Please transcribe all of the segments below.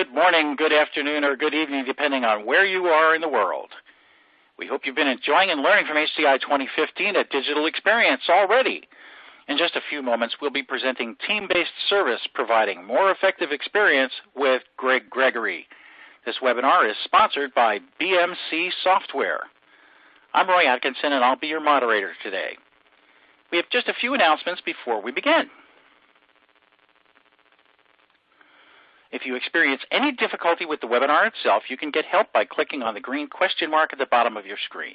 good morning, good afternoon, or good evening, depending on where you are in the world. We hope you've been enjoying and learning from HDI 2015, a digital experience already. In just a few moments, we'll be presenting TeamBased Service, providing more effective experience with Gregory. This webinar is sponsored by BMC Software. I'm Roy Atkinson, and I'll be your moderator today. We have just a few announcements before we begin. If you experience any difficulty with the webinar itself, you can get help by clicking on the green question mark at the bottom of your screen.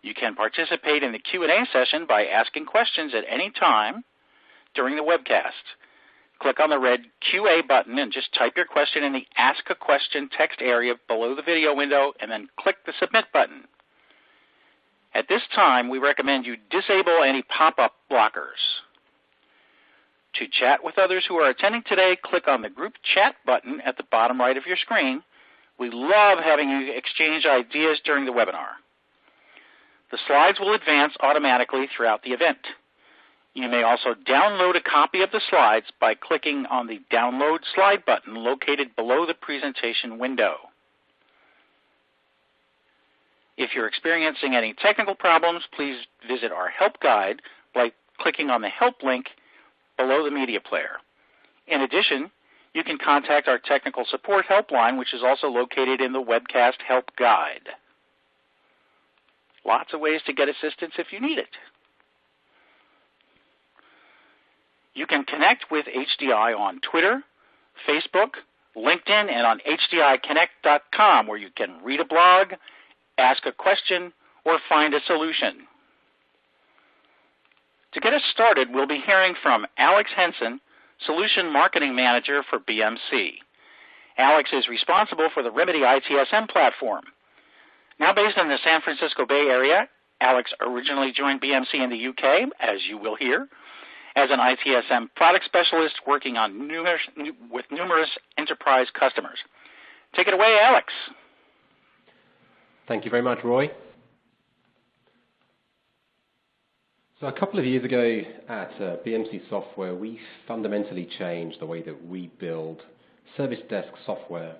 You can participate in the Q&A session by asking questions at any time during the webcast. Click on the red QA button and just type your question in the Ask a Question text area below the video window, and then click the Submit button. At this time, we recommend you disable any pop-up blockers. To chat with others who are attending today, click on the group chat button at the bottom right of your screen. We love having you exchange ideas during the webinar. The slides will advance automatically throughout the event. You may also download a copy of the slides by clicking on the Download Slide button located below the presentation window. If you're experiencing any technical problems, please visit our help guide by clicking on the Help link below the media player. In addition, you can contact our technical support helpline, which is also located in the webcast help guide. Lots of ways to get assistance if you need it. You can connect with HDI on Twitter, Facebook, LinkedIn, and on HDIConnect.com, where you can read a blog, ask a question, or find a solution. To get us started, we'll be hearing from Alex Henson, Solution Marketing Manager for BMC. Alex is responsible for the Remedy ITSM platform. Now based in the San Francisco Bay Area, Alex originally joined BMC in the UK, as you will hear, as an ITSM product specialist working on with numerous enterprise customers. Take it away, Alex. Thank you very much, Roy. So a couple of years ago at BMC Software, we fundamentally changed the way that we build service desk software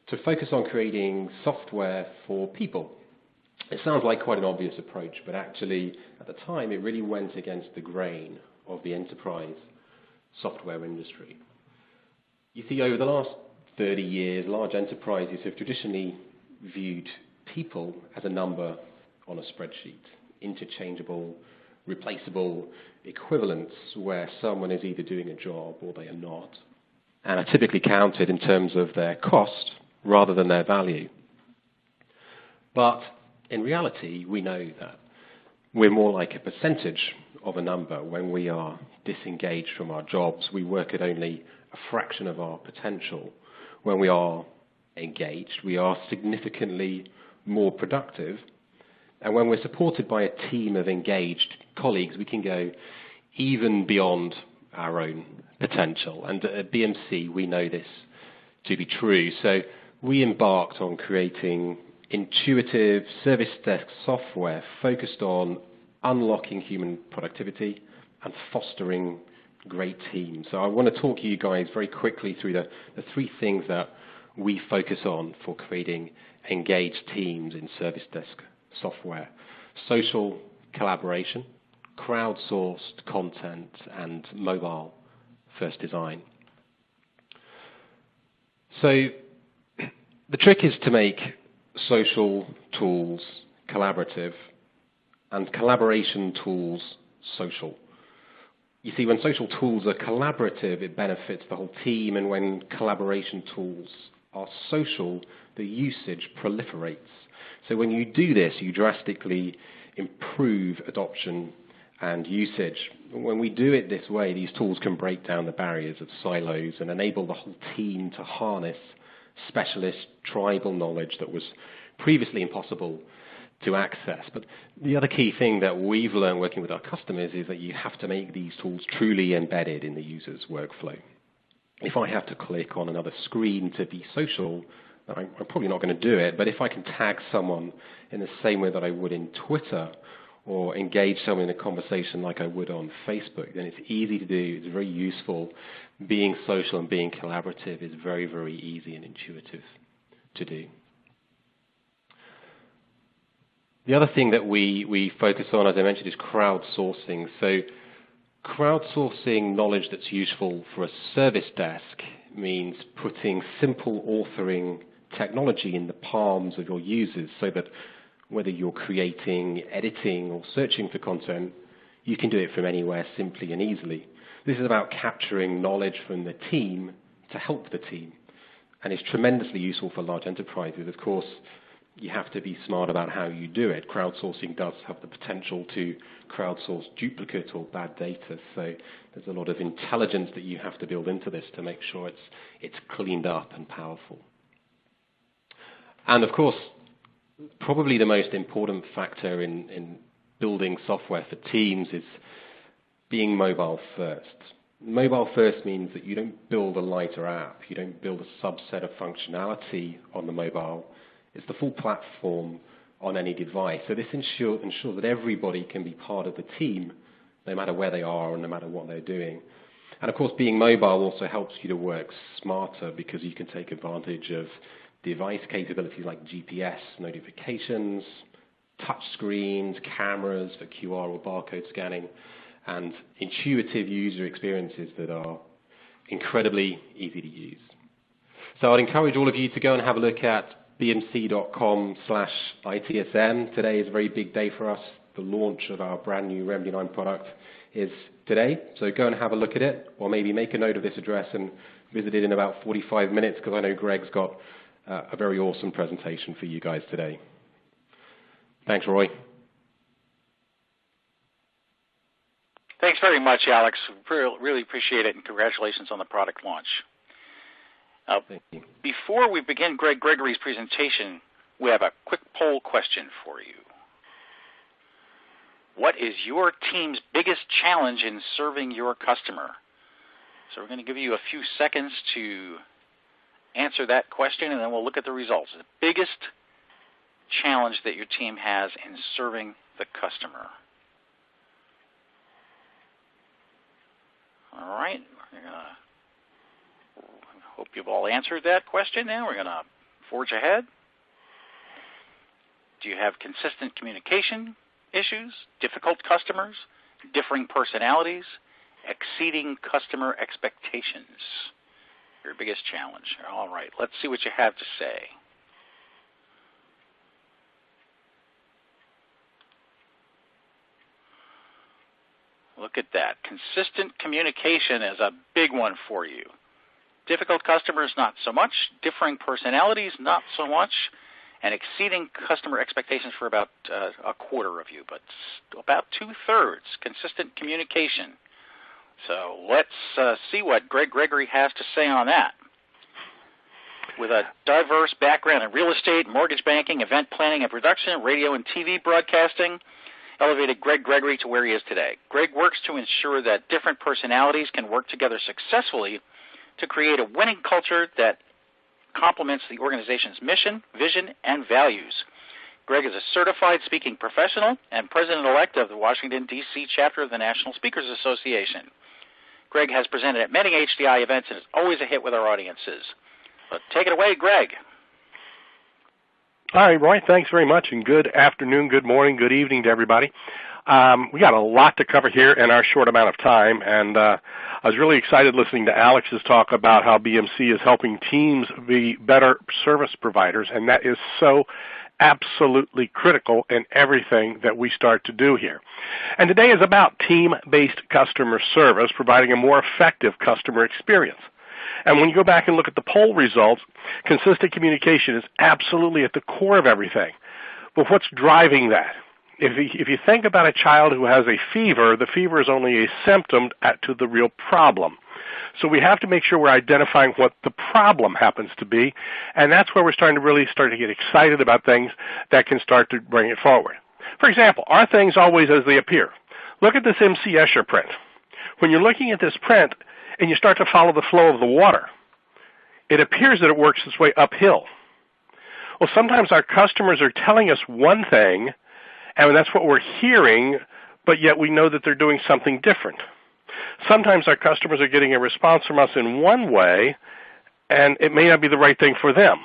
to focus on creating software for people. It sounds like quite an obvious approach, but actually at the time it really went against the grain of the enterprise software industry. You see, over the last 30 years, large enterprises have traditionally viewed people as a number on a spreadsheet, interchangeable, replaceable equivalents where someone is either doing a job or they are not, and are typically counted in terms of their cost rather than their value. But in reality, we know that we're more like a percentage of a number. When we are disengaged from our jobs, we work at only a fraction of our potential. When we are engaged, we are significantly more productive. And when we're supported by a team of engaged colleagues, we can go even beyond our own potential. And at BMC, we know this to be true. So we embarked on creating intuitive service desk software focused on unlocking human productivity and fostering great teams. So I want to talk you guys very quickly through the three things that we focus on for creating engaged teams in service desk software: social collaboration, crowdsourced content, and mobile-first design. So the trick is to make social tools collaborative and collaboration tools social. You see, when social tools are collaborative, it benefits the whole team, and when collaboration tools are social, the usage proliferates. So when you do this, you drastically improve adoption and usage. When we do it this way, these tools can break down the barriers of silos and enable the whole team to harness specialist tribal knowledge that was previously impossible to access. But the other key thing that we've learned working with our customers is that you have to make these tools truly embedded in the user's workflow. If I have to click on another screen to be social, I'm probably not going to do it, but if I can tag someone in the same way that I would in Twitter or engage someone in a conversation like I would on Facebook, then it's easy to do. It's very useful. Being social and being collaborative is very, very easy and intuitive to do. The other thing that we focus on, as I mentioned, is crowdsourcing. So crowdsourcing knowledge that's useful for a service desk means putting simple authoring technology in the palms of your users so that whether you're creating, editing, or searching for content, you can do it from anywhere simply and easily. This is about capturing knowledge from the team to help the team, and it's tremendously useful for large enterprises. Of course, you have to be smart about how you do it. Crowdsourcing does have the potential to crowdsource duplicate or bad data, so there's a lot of intelligence that you have to build into this to make sure it's cleaned up and powerful. And of course, probably the most important factor in building software for teams is being mobile first. Mobile first means that you don't build a lighter app, you don't build a subset of functionality on the mobile. It's the full platform on any device. So this ensures that everybody can be part of the team, no matter where they are and no matter what they're doing. And of course, being mobile also helps you to work smarter because you can take advantage of device capabilities like GPS notifications, touch screens, cameras for QR or barcode scanning, and intuitive user experiences that are incredibly easy to use. So I'd encourage all of you to go and have a look at bmc.com/ITSM. Today is a very big day for us. The launch of our brand new Remedy 9 product is today. So go and have a look at it, or maybe make a note of this address and visit it in about 45 minutes, because I know Greg's got a very awesome presentation for you guys today. Thanks, Roy. Thanks very much, Alex. Really appreciate it, and congratulations on the product launch. Thank you. Before we begin Gregory's presentation, we have a quick poll question for you. What is your team's biggest challenge in serving your customer? So we're going to give you a few seconds to answer that question, and then we'll look at the results. The biggest challenge that your team has in serving the customer. All right. Hope you've all answered that question now. We're going to forge ahead. Do you have consistent communication issues, difficult customers, differing personalities, exceeding customer expectations? Your biggest challenge. All right, let's see what you have to say. Look at that. Consistent communication is a big one for you. Difficult customers, not so much. Differing personalities, not so much. And exceeding customer expectations for about a quarter of you, but about two-thirds consistent communication. So let's see what Gregory has to say on that. With a diverse background in real estate, mortgage banking, event planning and production, radio and TV broadcasting, elevated Gregory to where he is today. Greg works to ensure that different personalities can work together successfully to create a winning culture that complements the organization's mission, vision, and values. Greg is a certified speaking professional and president-elect of the Washington, D.C. chapter of the National Speakers Association. Greg has presented at many HDI events and is always a hit with our audiences. So take it away, Greg. All right, Roy, thanks very much, and good afternoon, good morning, good evening to everybody. We got a lot to cover here in our short amount of time, and I was really excited listening to Alex's talk about how BMC is helping teams be better service providers, and that is so absolutely critical in everything that we start to do here. And today is about team-based customer service, providing a more effective customer experience. And when you go back and look at the poll results, consistent communication is absolutely at the core of everything. But what's driving that? If you think about a child who has a fever, the fever is only a symptom to the real problem. So we have to make sure we're identifying what the problem happens to be, and that's where we're starting to get excited about things that can start to bring it forward. For example, are things always as they appear? Look at this MC Escher print. When you're looking at this print and you start to follow the flow of the water, it appears that it works its way uphill. Well, sometimes our customers are telling us one thing, And that's what we're hearing, but yet we know that they're doing something different. Sometimes our customers are getting a response from us in one way, and it may not be the right thing for them.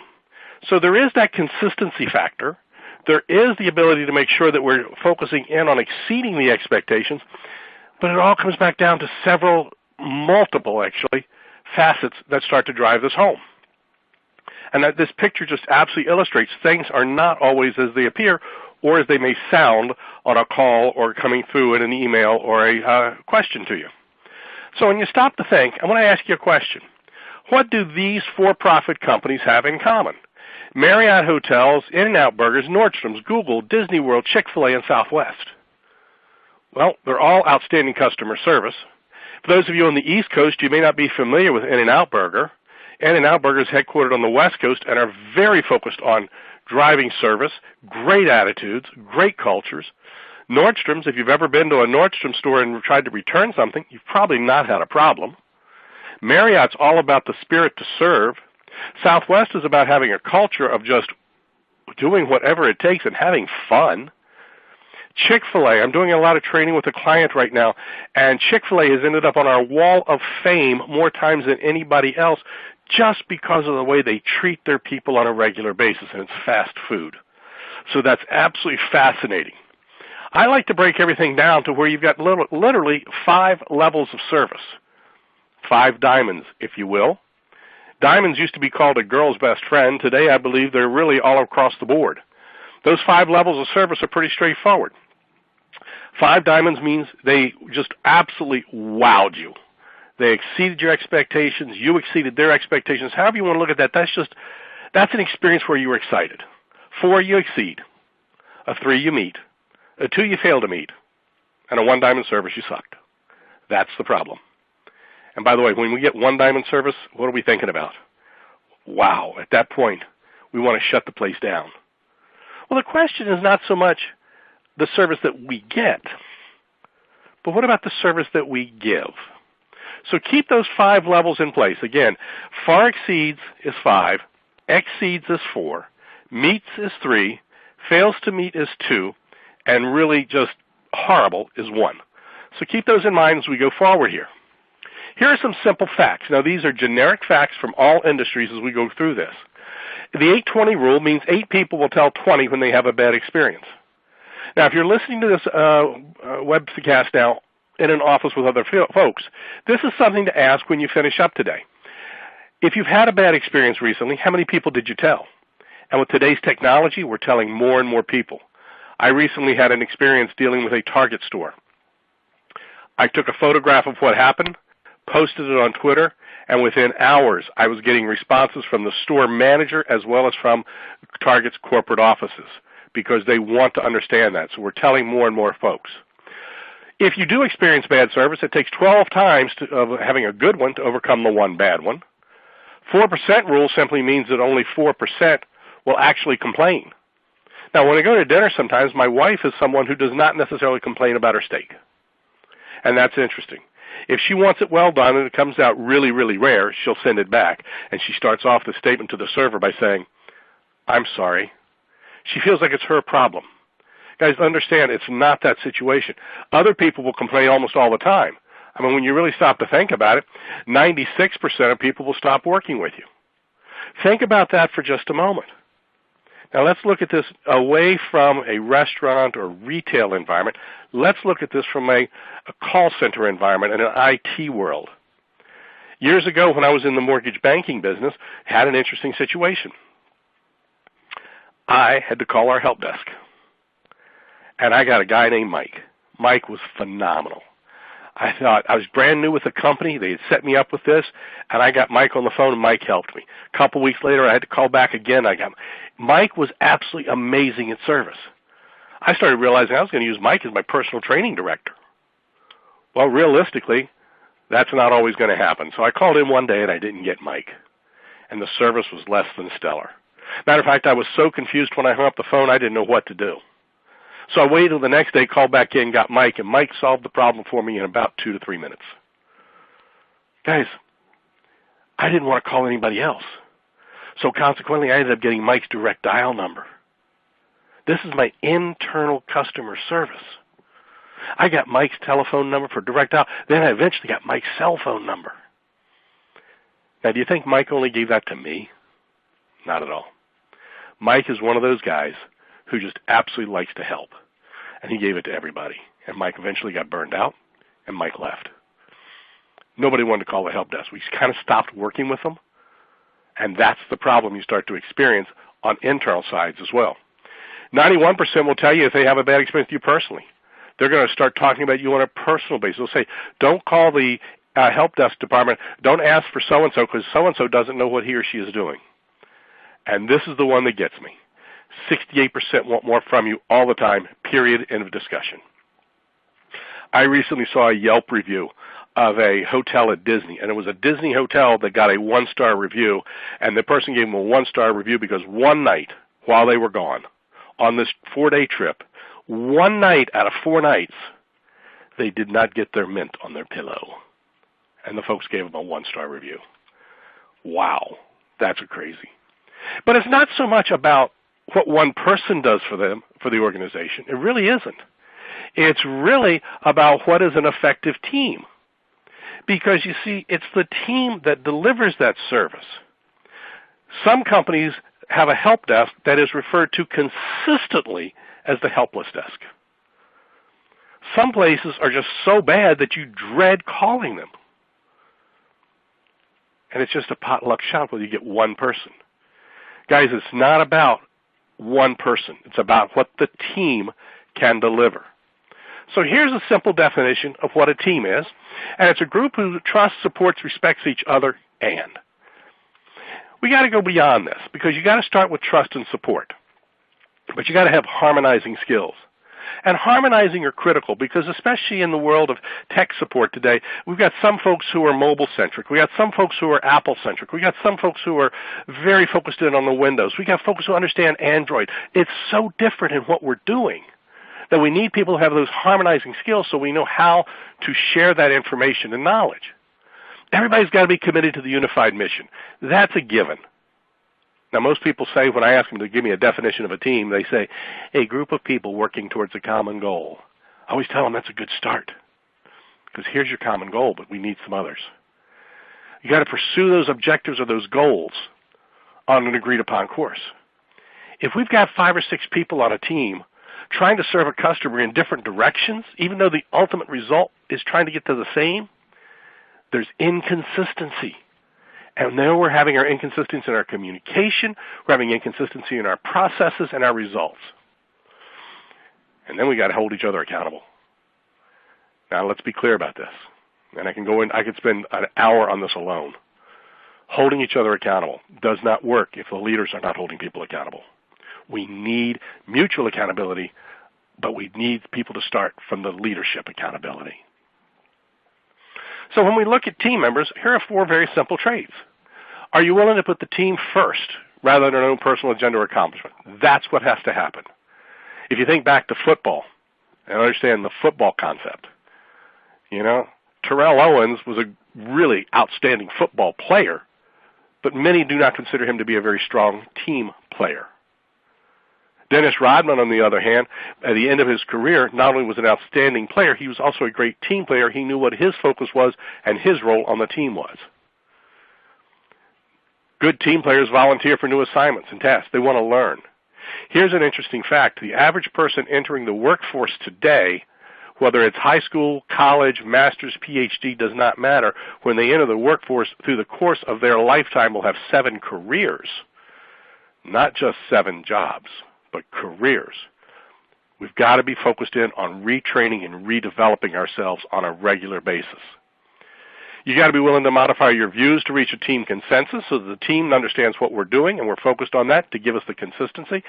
So there is that consistency factor. There is the ability to make sure that we're focusing in on exceeding the expectations, but it all comes back down to multiple actually, facets that start to drive this home. And that this picture just absolutely illustrates things are not always as they appear or as they may sound on a call or coming through in an email or a question to you. So when you stop to think, I want to ask you a question. What do these for-profit companies have in common? Marriott Hotels, In-N-Out Burgers, Nordstrom's, Google, Disney World, Chick-fil-A, and Southwest. Well, they're all outstanding customer service. For those of you on the East Coast, you may not be familiar with In-N-Out Burger. In-N-Out Burger is headquartered on the West Coast and are very focused on driving service, great attitudes, great cultures. Nordstrom's, if you've ever been to a Nordstrom store and tried to return something, you've probably not had a problem. Marriott's all about the spirit to serve. Southwest is about having a culture of just doing whatever it takes and having fun. Chick-fil-A, I'm doing a lot of training with a client right now, and Chick-fil-A has ended up on our wall of fame more times than anybody else just because of the way they treat their people on a regular basis, and it's fast food. So that's absolutely fascinating. I like to break everything down to where you've got literally 5 levels of service, 5 diamonds, if you will. Diamonds used to be called a girl's best friend. Today, I believe they're really all across the board. Those 5 levels of service are pretty straightforward. 5 diamonds means they just absolutely wowed you. They exceeded your expectations. You exceeded their expectations. However you want to look at that, that's an experience where you were excited. 4, you exceed. A 3, you meet. A 2, you fail to meet. And a 1 diamond service, you sucked. That's the problem. And by the way, when we get 1 diamond service, what are we thinking about? Wow, at that point, we want to shut the place down. Well, the question is not so much the service that we get, but what about the service that we give? So keep those 5 levels in place. Again, far exceeds is 5, exceeds is 4, meets is 3, fails to meet is 2, and really just horrible is 1. So keep those in mind as we go forward here. Here are some simple facts. Now, these are generic facts from all industries as we go through this. The 8-20 rule means 8 people will tell 20 when they have a bad experience. Now, if you're listening to this webcast now in an office with other folks, this is something to ask when you finish up today. If you've had a bad experience recently, how many people did you tell? And with today's technology, we're telling more and more people. I recently had an experience dealing with a Target store. I took a photograph of what happened, posted it on Twitter, and within hours I was getting responses from the store manager as well as from Target's corporate offices because they want to understand that. So we're telling more and more folks. If you do experience bad service, it takes 12 times of having a good one to overcome the 1 bad one. 4% rule simply means that only 4% will actually complain. Now, when I go to dinner sometimes, my wife is someone who does not necessarily complain about her steak. And that's interesting. If she wants it well done and it comes out really, really rare, she'll send it back. And she starts off the statement to the server by saying, "I'm sorry." She feels like it's her problem. Guys, understand, it's not that situation. Other people will complain almost all the time. I mean, when you really stop to think about it, 96% of people will stop working with you. Think about that for just a moment. Now, let's look at this away from a restaurant or retail environment. Let's look at this from a call center environment in an IT world. Years ago, when I was in the mortgage banking business, I had an interesting situation. I had to call our help desk. And I got a guy named Mike. Mike was phenomenal. I thought I was brand new with the company. They had set me up with this, and I got Mike on the phone, and Mike helped me. A couple weeks later, I had to call back again. Mike was absolutely amazing at service. I started realizing I was going to use Mike as my personal training director. Well, realistically, that's not always going to happen. So I called him one day, and I didn't get Mike, and the service was less than stellar. Matter of fact, I was so confused when I hung up the phone, I didn't know what to do. So I waited until the next day, called back in, got Mike, and Mike solved the problem for me in about 2 to 3 minutes. Guys, I didn't want to call anybody else. So consequently, I ended up getting Mike's direct dial number. This is my internal customer service. I got Mike's telephone number for direct dial. Then I eventually got Mike's cell phone number. Now, do you think Mike only gave that to me? Not at all. Mike is one of those guys who just absolutely likes to help, and he gave it to everybody. And Mike eventually got burned out, and Mike left. Nobody wanted to call the help desk. We kind of stopped working with them, and that's the problem you start to experience on internal sides as well. 91% will tell you if they have a bad experience with you personally. They're going to start talking about you on a personal basis. They'll say, don't call the help desk department. Don't ask for so-and-so because so-and-so doesn't know what he or she is doing. And this is the one that gets me. 68% want more from you all the time, period, end of discussion. I recently saw a Yelp review of a hotel at Disney, and it was a Disney hotel that got a 1-star review, and the person gave them a 1-star review because one night while they were gone on this 4-day trip, one night out of 4 nights, they did not get their mint on their pillow. And the folks gave them a 1-star review. Wow, that's crazy. But it's not so much about what one person does for them, for the organization. It really isn't. It's really about what is an effective team. Because, you see, it's the team that delivers that service. Some companies have a help desk that is referred to consistently as the helpless desk. Some places are just so bad that you dread calling them. And it's just a potluck shop where you get one person. Guys, it's not about one person. It's about what the team can deliver. So here's a simple definition of what a team is, and it's a group who trusts, supports, respects each other, and. We got to go beyond this because you got to start with trust and support. But you got to have harmonizing skills. And harmonizing are critical because especially in the world of tech support today, we've got some folks who are mobile-centric. We got some folks who are Apple-centric. We got some folks who are very focused in on the Windows. We got folks who understand Android. It's so different in what we're doing that we need people who have those harmonizing skills so we know how to share that information and knowledge. Everybody's got to be committed to the unified mission. That's a given. Now, most people say, when I ask them to give me a definition of a team, they say, a group of people working towards a common goal. I always tell them that's a good start because here's your common goal, but we need some others. You got to pursue those objectives or those goals on an agreed-upon course. If we've got 5 or 6 people on a team trying to serve a customer in different directions, even though the ultimate result is trying to get to the same, there's inconsistency. And now we're having our inconsistency in our communication, we're having inconsistency in our processes and our results. And then we got to hold each other accountable. Now let's be clear about this. And I could spend an hour on this alone. Holding each other accountable does not work if the leaders are not holding people accountable. We need mutual accountability, but we need people to start from the leadership accountability. So when we look at team members, here are 4 very simple traits. Are you willing to put the team first rather than your own personal agenda or accomplishment? That's what has to happen. If you think back to football and understand the football concept, Terrell Owens was a really outstanding football player, but many do not consider him to be a very strong team player. Dennis Rodman, on the other hand, at the end of his career, not only was an outstanding player, he was also a great team player. He knew what his focus was and his role on the team was. Good team players volunteer for new assignments and tasks. They want to learn. Here's an interesting fact. The average person entering the workforce today, whether it's high school, college, master's, PhD, does not matter. When they enter the workforce through the course of their lifetime, will have 7 careers, not just 7 jobs, but careers. We've got to be focused in on retraining and redeveloping ourselves on a regular basis. You got to be willing to modify your views to reach a team consensus so that the team understands what we're doing and we're focused on that to give us the consistency.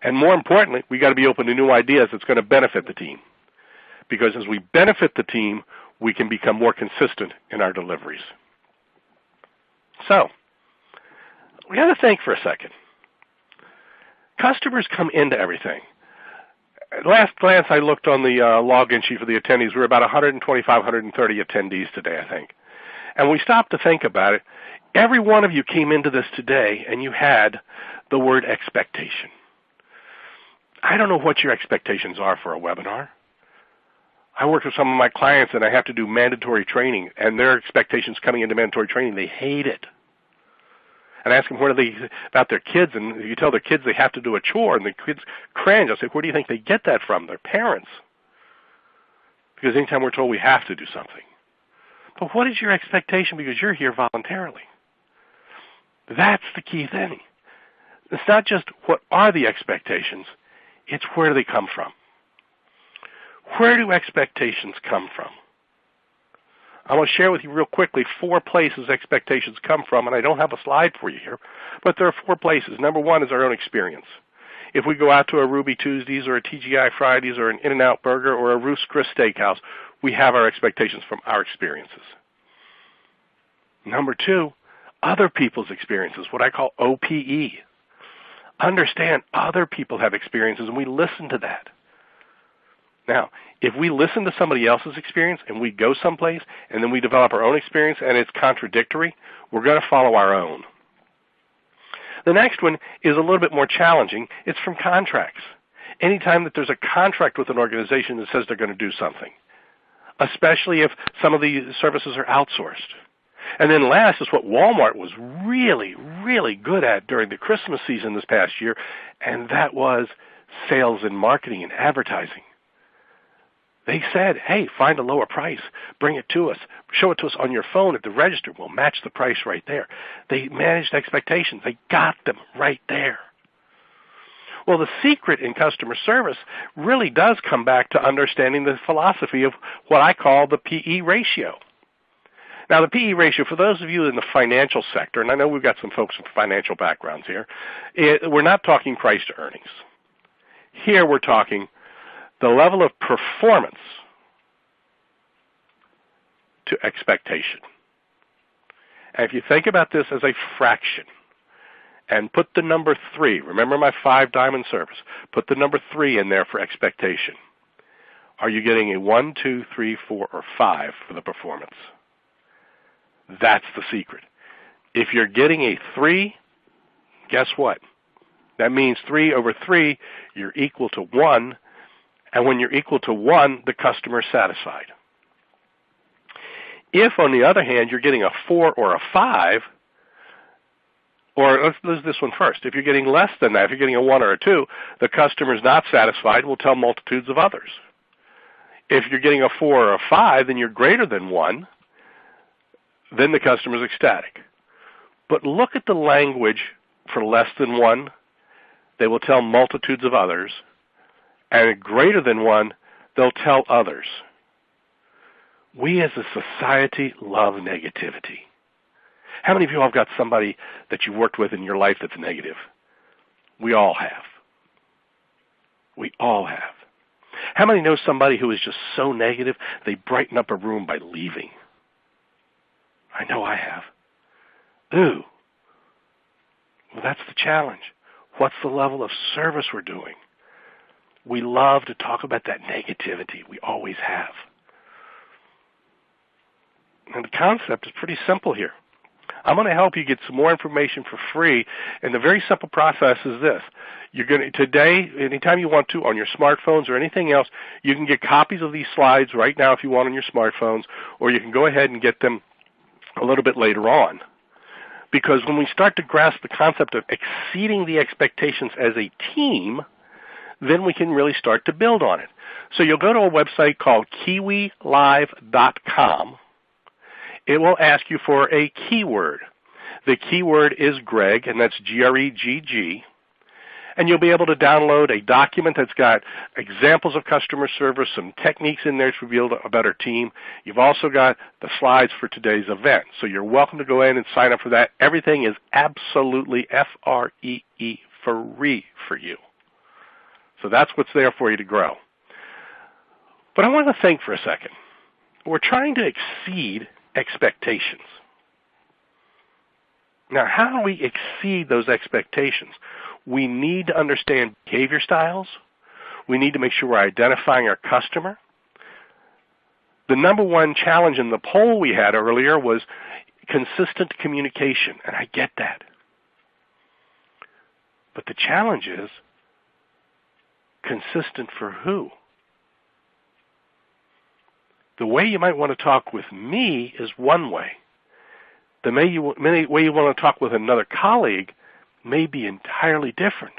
And more importantly, we got to be open to new ideas that's going to benefit the team. Because as we benefit the team, we can become more consistent in our deliveries. So, we got to think for a second. Customers come into everything. At last glance, I looked on the login sheet for the attendees. We're about 125, 130 attendees today, I think. And we stopped to think about it. Every one of you came into this today, and you had the word expectation. I don't know what your expectations are for a webinar. I work with some of my clients, and I have to do mandatory training, and their expectations coming into mandatory training, they hate it. And I ask them what are they about their kids, and if you tell their kids they have to do a chore, and the kids cringe. I say, where do you think they get that from? Their parents. Because anytime we're told we have to do something. But what is your expectation because you're here voluntarily? That's the key thing. It's not just what are the expectations, it's where do they come from. Where do expectations come from? I want to share with you real quickly 4 places expectations come from, and I don't have a slide for you here, but there are 4 places. Number 1 is our own experience. If we go out to a Ruby Tuesdays or a TGI Fridays or an In-N-Out Burger or a Ruth's Chris Steakhouse, we have our expectations from our experiences. Number 2, other people's experiences, what I call OPE. Understand other people have experiences, and we listen to that. Now, if we listen to somebody else's experience and we go someplace and then we develop our own experience and it's contradictory, we're going to follow our own. The next one is a little bit more challenging. It's from contracts. Anytime that there's a contract with an organization that says they're going to do something, especially if some of the services are outsourced. And then last is what Walmart was really, really good at during the Christmas season this past year, and that was sales and marketing and advertising. They said, hey, find a lower price, bring it to us, show it to us on your phone at the register. We'll match the price right there. They managed expectations. They got them right there. Well, the secret in customer service really does come back to understanding the philosophy of what I call the PE ratio. Now, the PE ratio, for those of you in the financial sector, and I know we've got some folks from financial backgrounds here, we're not talking price to earnings. Here we're talking the level of performance to expectation. And if you think about this as a fraction and put the number 3, remember my 5-diamond service, put the number 3 in there for expectation. Are you getting a 1, 2, 3, 4, or 5 for the performance? That's the secret. If you're getting a 3, guess what? That means 3 over 3, you're equal to 1. And when you're equal to 1, the customer is satisfied. If, on the other hand, you're getting a 4 or a 5, or let's do this one first. If you're getting less than that, if you're getting a 1 or a 2, the customer is not satisfied. We'll tell multitudes of others. If you're getting a 4 or a 5, then you're greater than 1, then the customer is ecstatic. But look at the language for less than 1. They will tell multitudes of others. And greater than 1, they'll tell others. We as a society love negativity. How many of you all have got somebody that you worked with in your life that's negative? We all have. We all have. How many know somebody who is just so negative they brighten up a room by leaving? I know I have. Ooh. Well, that's the challenge. What's the level of service we're doing? We love to talk about that negativity. We always have. And the concept is pretty simple here. I'm going to help you get some more information for free, and the very simple process is this. You're going to, today, anytime you want to, on your smartphones or anything else, you can get copies of these slides right now if you want on your smartphones, or you can go ahead and get them a little bit later on. Because when we start to grasp the concept of exceeding the expectations as a team, then we can really start to build on it. So you'll go to a website called kiwilive.com. It will ask you for a keyword. The keyword is Greg, and that's G-R-E-G-G. And you'll be able to download a document that's got examples of customer service, some techniques in there to build a better team. You've also got the slides for today's event. So you're welcome to go in and sign up for that. Everything is absolutely F-R-E-E free for you. So that's what's there for you to grow. But I want to think for a second. We're trying to exceed expectations. Now, how do we exceed those expectations? We need to understand behavior styles. We need to make sure we're identifying our customer. The number one challenge in the poll we had earlier was consistent communication, and I get that. But the challenge is Consistent for who? The way you might want to talk with me is one way. The way you want to talk with another colleague may be entirely different.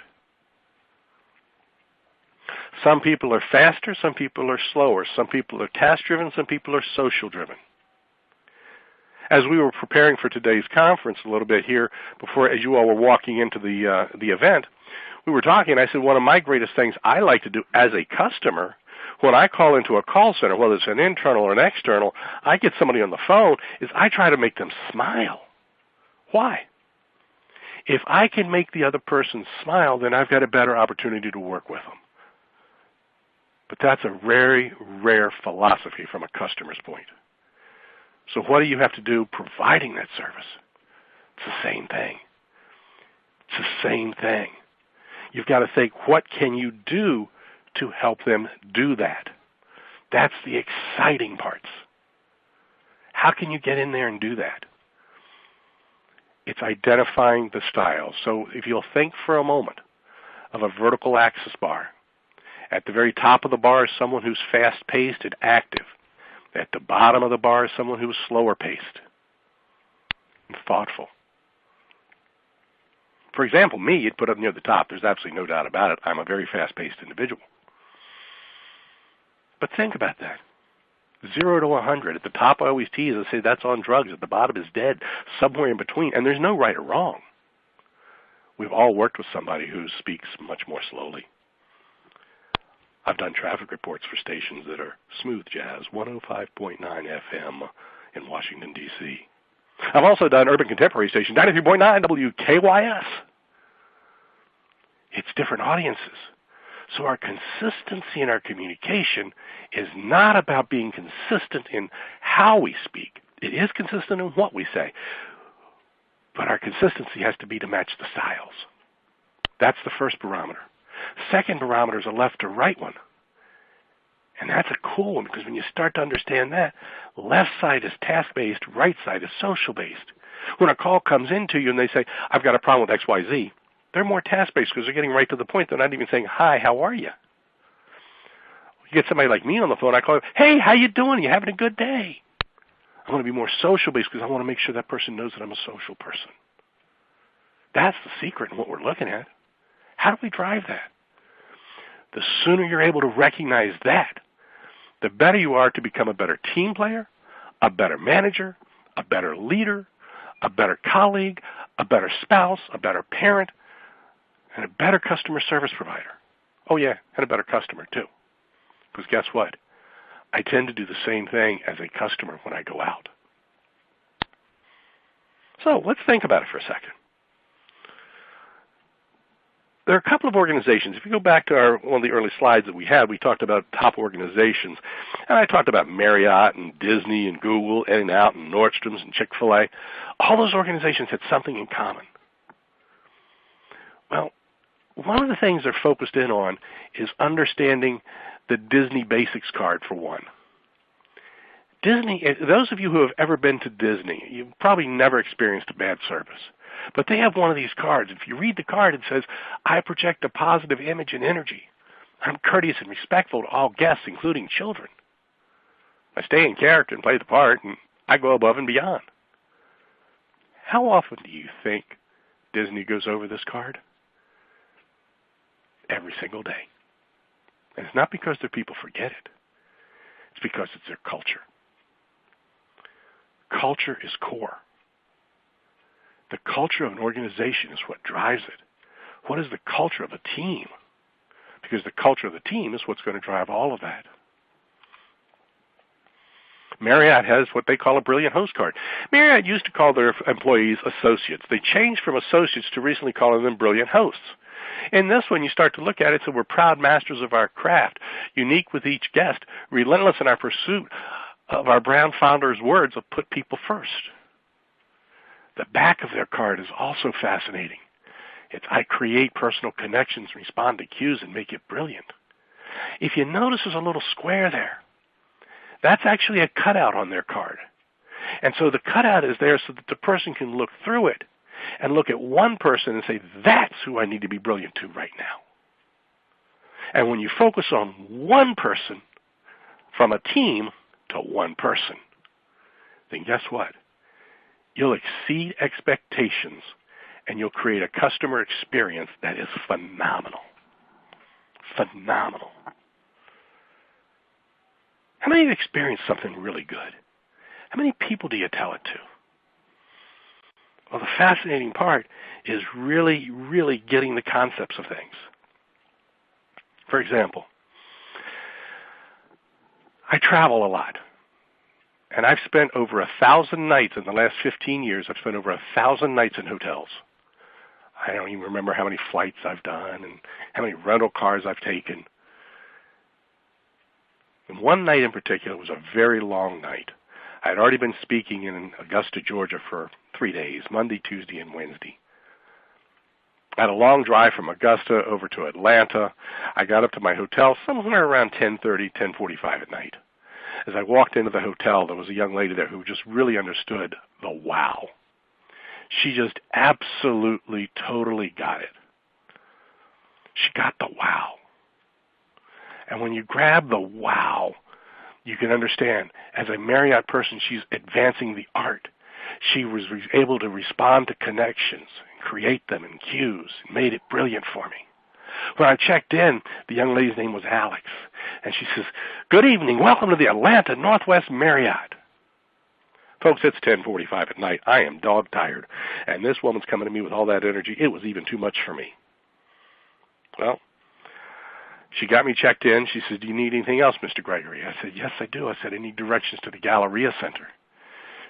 Some people are faster, some people are slower, some people are task-driven, some people are social-driven. As we were preparing for today's conference a little bit here, before, as you all were walking into the event, we were talking, and I said one of my greatest things I like to do as a customer, when I call into a call center, whether it's an internal or an external, I get somebody on the phone, is I try to make them smile. Why? If I can make the other person smile, then I've got a better opportunity to work with them. But that's a very rare philosophy from a customer's point. So what do you have to do providing that service? It's the same thing. It's the same thing. You've got to think, what can you do to help them do that? That's the exciting parts. How can you get in there and do that? It's identifying the styles. So if you'll think for a moment of a vertical axis bar, at the very top of the bar is someone who's fast-paced and active. At the bottom of the bar is someone who's slower-paced and thoughtful. For example, me, you'd put up near the top. There's absolutely no doubt about it. I'm a very fast-paced individual. But think about that. 0 to 100. At the top, I always tease and say that's on drugs. At the bottom is dead, somewhere in between. And there's no right or wrong. We've all worked with somebody who speaks much more slowly. I've done traffic reports for stations that are smooth jazz, 105.9 FM in Washington, D.C. I've also done urban contemporary station, 93.9 WKYS. It's different audiences. So our consistency in our communication is not about being consistent in how we speak. It is consistent in what we say. But our consistency has to be to match the styles. That's the first barometer. Second barometer is a left to right one. And that's a cool one, because when you start to understand that, left side is task-based, right side is social-based. When a call comes into you and they say, I've got a problem with XYZ, they're more task-based because they're getting right to the point. They're not even saying, hi, how are you? You get somebody like me on the phone, I call, hey, how you doing? You having a good day? I want to be more social-based because I want to make sure that person knows that I'm a social person. That's the secret in what we're looking at. How do we drive that? The sooner you're able to recognize that, the better you are to become a better team player, a better manager, a better leader, a better colleague, a better spouse, a better parent, and a better customer service provider. Oh yeah, and a better customer too. Because guess what? I tend to do the same thing as a customer when I go out. So let's think about it for a second. There are a couple of organizations. If you go back to one of the early slides that we had, we talked about top organizations. And I talked about Marriott and Disney and Google, In-N-Out and Nordstrom's and Chick-fil-A. All those organizations had something in common. Well, one of the things they're focused in on is understanding the Disney Basics card, for one. Disney, those of you who have ever been to Disney, you've probably never experienced a bad service. But they have one of these cards. If you read the card, it says, I project a positive image and energy. I'm courteous and respectful to all guests, including children. I stay in character and play the part, and I go above and beyond. How often do you think Disney goes over this card? Every single day. And it's not because their people forget it. It's because it's their culture. Culture is core. The culture of an organization is what drives it. What is the culture of a team? Because the culture of the team is what's going to drive all of that. Marriott has what they call a brilliant host card. Marriott used to call their employees associates. They changed from associates to recently calling them brilliant hosts. In this one, you start to look at it, so we're proud masters of our craft, unique with each guest, relentless in our pursuit of our brand founder's words of put people first. The back of their card is also fascinating. It's I create personal connections, respond to cues, and make it brilliant. If you notice there's a little square there, that's actually a cutout on their card. And so the cutout is there so that the person can look through it and look at one person and say, that's who I need to be brilliant to right now. And when you focus on one person, from a team to one person, then guess what? You'll exceed expectations, and you'll create a customer experience that is phenomenal. Phenomenal. How many have experienced something really good? How many people do you tell it to? Well, the fascinating part is really, really getting the concepts of things. For example, I travel a lot. And I've spent over 1,000 nights in the last 15 years. I've spent over 1,000 nights in hotels. I don't even remember how many flights I've done and how many rental cars I've taken. And one night in particular was a very long night. I had already been speaking in Augusta, Georgia for 3 days, Monday, Tuesday, and Wednesday. I had a long drive from Augusta over to Atlanta. I got up to my hotel somewhere around 10:30, 10:45 at night. As I walked into the hotel, there was a young lady there who just really understood the wow. She just absolutely, totally got it. She got the wow. And when you grab the wow, you can understand, as a Marriott person, she's advancing the art. She was able to respond to connections and create them in queues and made it brilliant for me. When I checked in, the young lady's name was Alex, and she says, "Good evening, welcome to the Atlanta Northwest Marriott." Folks, it's 10:45 at night. I am dog tired, and this woman's coming to me with all that energy. It was even too much for me. Well, she got me checked in. She said, "Do you need anything else, Mr. Gregory?" I said, "Yes, I do." I said, "I need directions to the Galleria Center."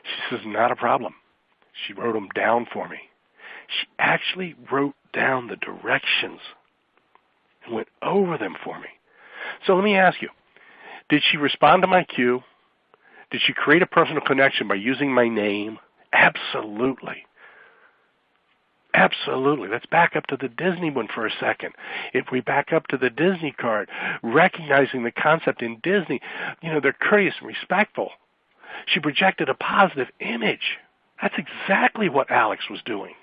She says, "Not a problem." She wrote them down for me. She actually wrote down the directions and went over them for me. So let me ask you, did she respond to my cue? Did she create a personal connection by using my name? Absolutely. Absolutely. Let's back up to the Disney one for a second. If we back up to the Disney card, recognizing the concept in Disney, they're courteous and respectful. She projected a positive image. That's exactly what Alex was doing.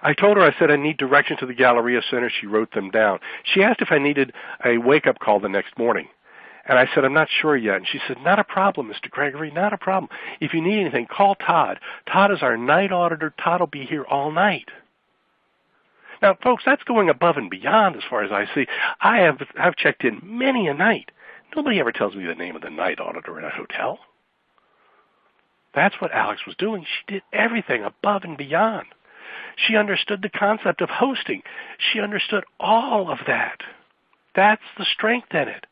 I told her, I said, I need directions to the Galleria Center. She wrote them down. She asked if I needed a wake-up call the next morning. And I said, I'm not sure yet. And she said, not a problem, Mr. Gregory, not a problem. If you need anything, call Todd. Todd is our night auditor. Todd will be here all night. Now, folks, that's going above and beyond as far as I see. I've checked in many a night. Nobody ever tells me the name of the night auditor in a hotel. That's what Alex was doing. She did everything above and beyond. She understood the concept of hosting. She understood all of that. That's the strength in it.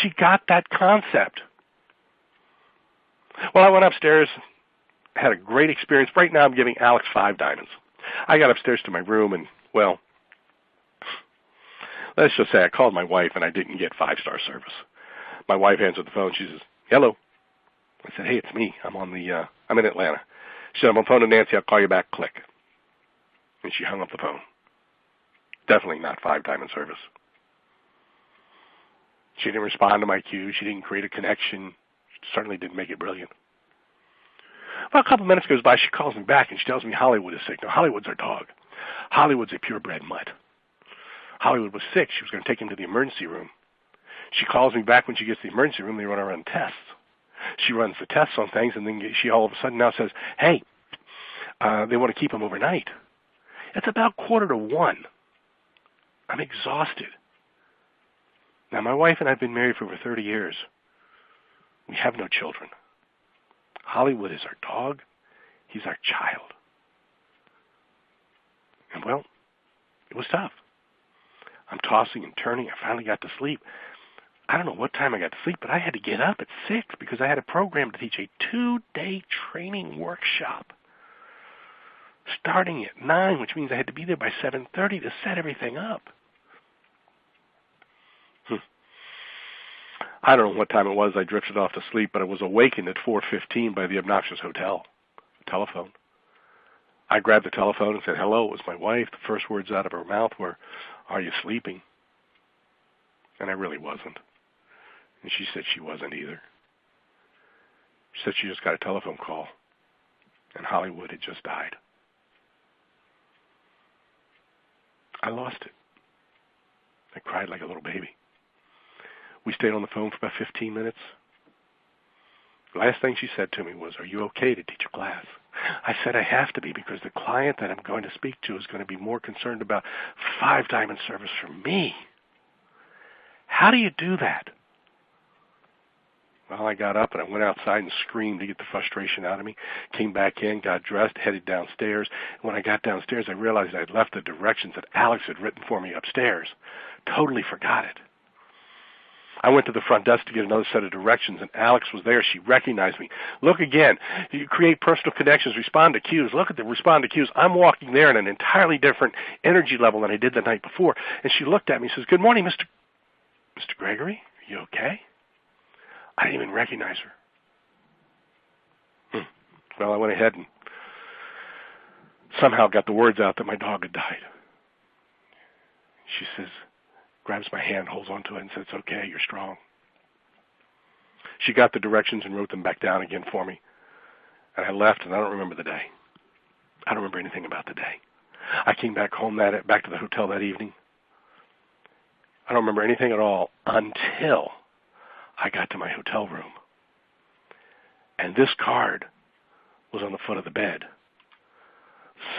She got that concept. Well, I went upstairs, had a great experience. Right now I'm giving Alex 5 diamonds. I got upstairs to my room and, well, let's just say I called my wife and I didn't get 5-star service. My wife answered the phone. She says, hello. I said, hey, it's me. I'm in Atlanta. She said, I'm on the phone to Nancy. I'll call you back. Click. And she hung up the phone. Definitely not 5-diamond service. She didn't respond to my cue. She didn't create a connection. She certainly didn't make it brilliant. Well, a couple of minutes goes by. She calls me back and she tells me Hollywood is sick. Now, Hollywood's our dog. Hollywood's a purebred mutt. Hollywood was sick. She was going to take him to the emergency room. She calls me back when she gets to the emergency room. They run around tests. She runs the tests on things, and then she all of a sudden now says, hey, they want to keep him overnight. It's about 1:45. I'm exhausted. Now, my wife and I have been married for over 30 years. We have no children. Hollywood is our dog. He's our child. And, well, it was tough. I'm tossing and turning. I finally got to sleep. I don't know what time I got to sleep, but I had to get up at 6 because I had a program to teach a 2-day training workshop starting at 9, which means I had to be there by 7:30 to set everything up. I don't know what time it was. I drifted off to sleep, but I was awakened at 4:15 by the obnoxious hotel telephone. I grabbed the telephone and said, hello, it was my wife. The first words out of her mouth were, are you sleeping? And I really wasn't. And she said she wasn't either. She said she just got a telephone call, and Hollywood had just died. I lost it. cried like a little baby. We stayed on the phone for about 15 minutes. The last thing she said to me was, "Are you okay to teach a class?" I said, "I have to be, because the client that I'm going to speak to is going to be more concerned about 5 diamond service from me." How do you do that? Well, I got up and I went outside and screamed to get the frustration out of me, came back in, got dressed, headed downstairs. When I got downstairs, I realized I'd left the directions that Alex had written for me upstairs. Totally forgot it. I went to the front desk to get another set of directions, and Alex was there. She recognized me. "Look again. You create personal connections, respond to cues." Look at the respond to cues. I'm walking there in an entirely different energy level than I did the night before. And she looked at me and says, "Good morning, Mr. Gregory. Are you okay?" I didn't even recognize her. Well, I went ahead and somehow got the words out that my dog had died. She says, grabs my hand, holds onto it, and says, "It's okay, you're strong." She got the directions and wrote them back down again for me. And I left, and I don't remember the day. I don't remember anything about the day. I came back home, back to the hotel that evening. I don't remember anything at all until I got to my hotel room. And this card was on the foot of the bed,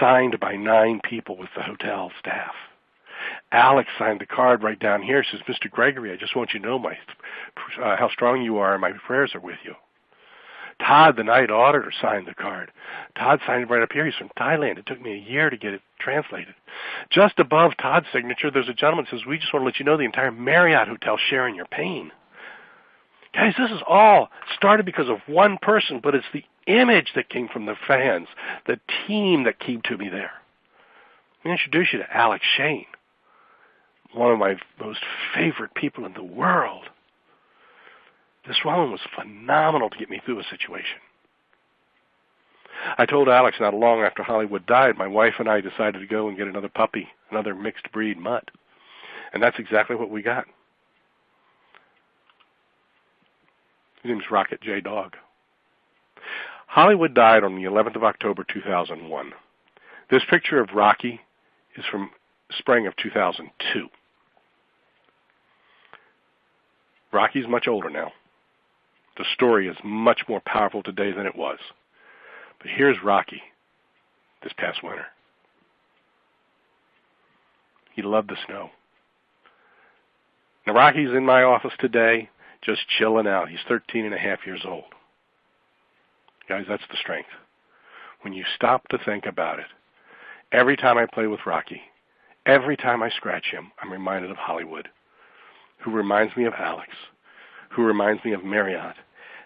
signed by 9 people with the hotel staff. Alex signed the card right down here. Says, "Mr. Gregory, I just want you to know how strong you are, and my prayers are with you." Todd, the night auditor, signed the card. Todd signed it right up here. He's from Thailand. It took me a year to get it translated. Just above Todd's signature, there's a gentleman who says, "We just want to let you know the entire Marriott hotel sharing your pain." Guys, this is all started because of one person, but it's the image that came from the fans, the team that came to me there. Let me introduce you to Alex Shane, one of my most favorite people in the world. This woman was phenomenal to get me through a situation. I told Alex not long after Hollywood died, my wife and I decided to go and get another puppy, another mixed breed mutt. And that's exactly what we got. His name's Rocket J Dog. Hollywood died on the 11th of October, 2001. This picture of Rocky is from spring of 2002. Rocky's much older now. The story is much more powerful today than it was. But here's Rocky this past winter. He loved the snow. Now, Rocky's in my office today, just chilling out. He's 13 and a half years old. Guys, that's the strength. When you stop to think about it, every time I play with Rocky, every time I scratch him, I'm reminded of Hollywood, who reminds me of Alex, who reminds me of Marriott.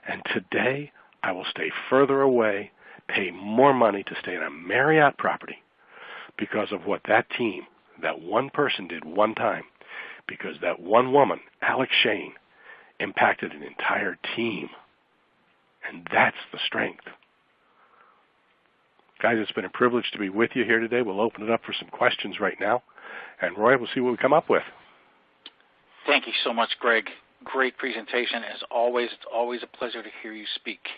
And today, I will stay further away, pay more money to stay in a Marriott property because of what that team, that one person did one time, because that one woman, Alex Shane, impacted an entire team. And that's the strength. Guys, it's been a privilege to be with you here today. We'll open it up for some questions right now. And Roy, we'll see what we come up with. Thank you so much, Greg. Great presentation. As always, it's always a pleasure to hear you speak.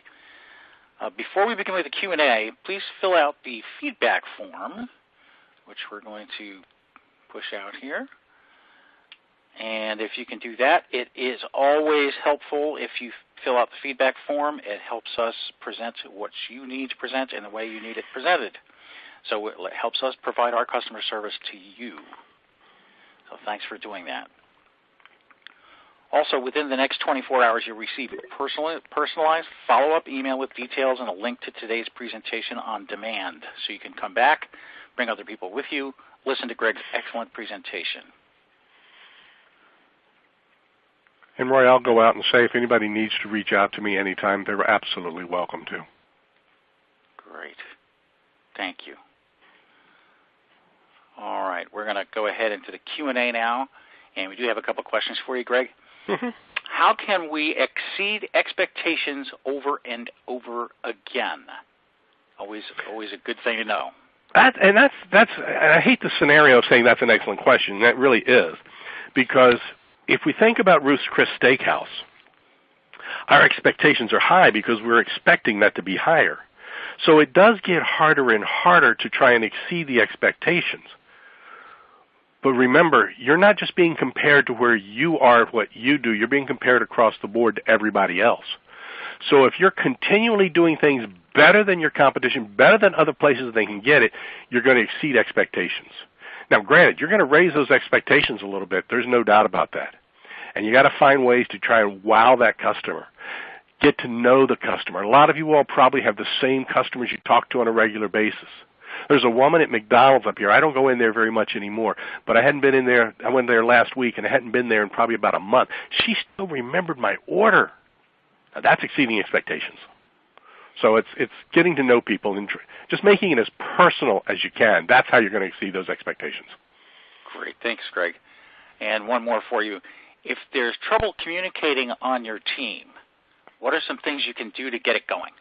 Before we begin with the Q&A, please fill out the feedback form, which we're going to push out here. And if you can do that, it is always helpful if you fill out the feedback form. It helps us present what you need to present in the way you need it presented. So it helps us provide our customer service to you. So thanks for doing that. Also, within the next 24 hours, you'll receive a personalized follow-up email with details and a link to today's presentation on demand. So you can come back, bring other people with you, listen to Greg's excellent presentation. And Roy, I'll go out and say if anybody needs to reach out to me anytime, they're absolutely welcome to. Great. Thank you. All right, we're going to go ahead into the Q&A now, and we do have a couple questions for you, Greg. Mm-hmm. How can we exceed expectations over and over again? Always a good thing to know. That's I hate the scenario of saying that's an excellent question. That really is, because if we think about Ruth's Chris Steakhouse, our expectations are high because we're expecting that to be higher. So it does get harder and harder to try and exceed the expectations. But remember, you're not just being compared to where you are, what you do. You're being compared across the board to everybody else. So if you're continually doing things better than your competition, better than other places they can get it, you're going to exceed expectations. Now, granted, you're going to raise those expectations a little bit. There's no doubt about that. And you got to find ways to try and wow that customer. Get to know the customer. A lot of you all probably have the same customers you talk to on a regular basis. There's a woman at McDonald's up here. I don't go in there very much anymore, but I hadn't been in there. I went there last week, and I hadn't been there in probably about a month. She still remembered my order. Now, that's exceeding expectations. So it's getting to know people and just making it as personal as you can. That's how you're going to exceed those expectations. Great. Thanks, Greg. And one more for you. If there's trouble communicating on your team, what are some things you can do to get it going?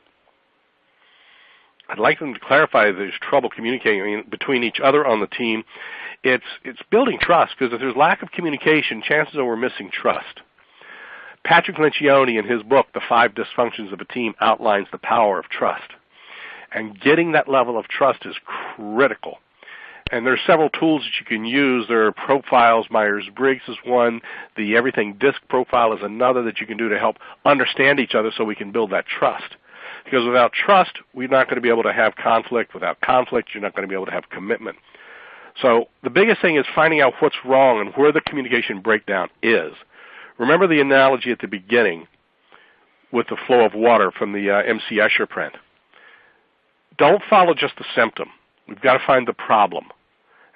I'd like them to clarify that there's trouble communicating between each other on the team. It's building trust, because if there's lack of communication, chances are we're missing trust. Patrick Lencioni, in his book, The 5 Dysfunctions of a Team, outlines the power of trust. And getting that level of trust is critical. And there are several tools that you can use. There are profiles. Myers-Briggs is one. The Everything Disc profile is another that you can do to help understand each other so we can build that trust. Because without trust, we're not going to be able to have conflict. Without conflict, you're not going to be able to have commitment. So the biggest thing is finding out what's wrong and where the communication breakdown is. Remember the analogy at the beginning with the flow of water from the M.C. Escher print. Don't follow just the symptom. We've got to find the problem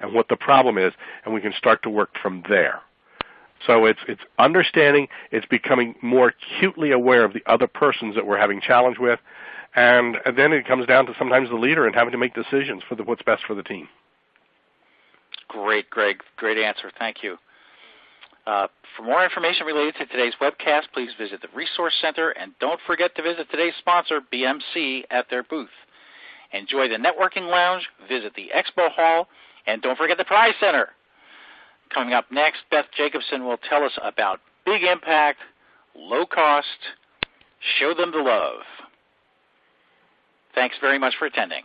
and what the problem is, and we can start to work from there. So it's understanding, it's becoming more acutely aware of the other persons that we're having challenge with, and then it comes down to sometimes the leader and having to make decisions for what's best for the team. Great, Greg. Great answer. Thank you. For more information related to today's webcast, please visit the Resource Center, and don't forget to visit today's sponsor, BMC, at their booth. Enjoy the networking lounge, visit the expo hall, and don't forget the Prize Center. Coming up next, Beth Jacobson will tell us about big impact, low cost, show them the love. Thanks very much for attending.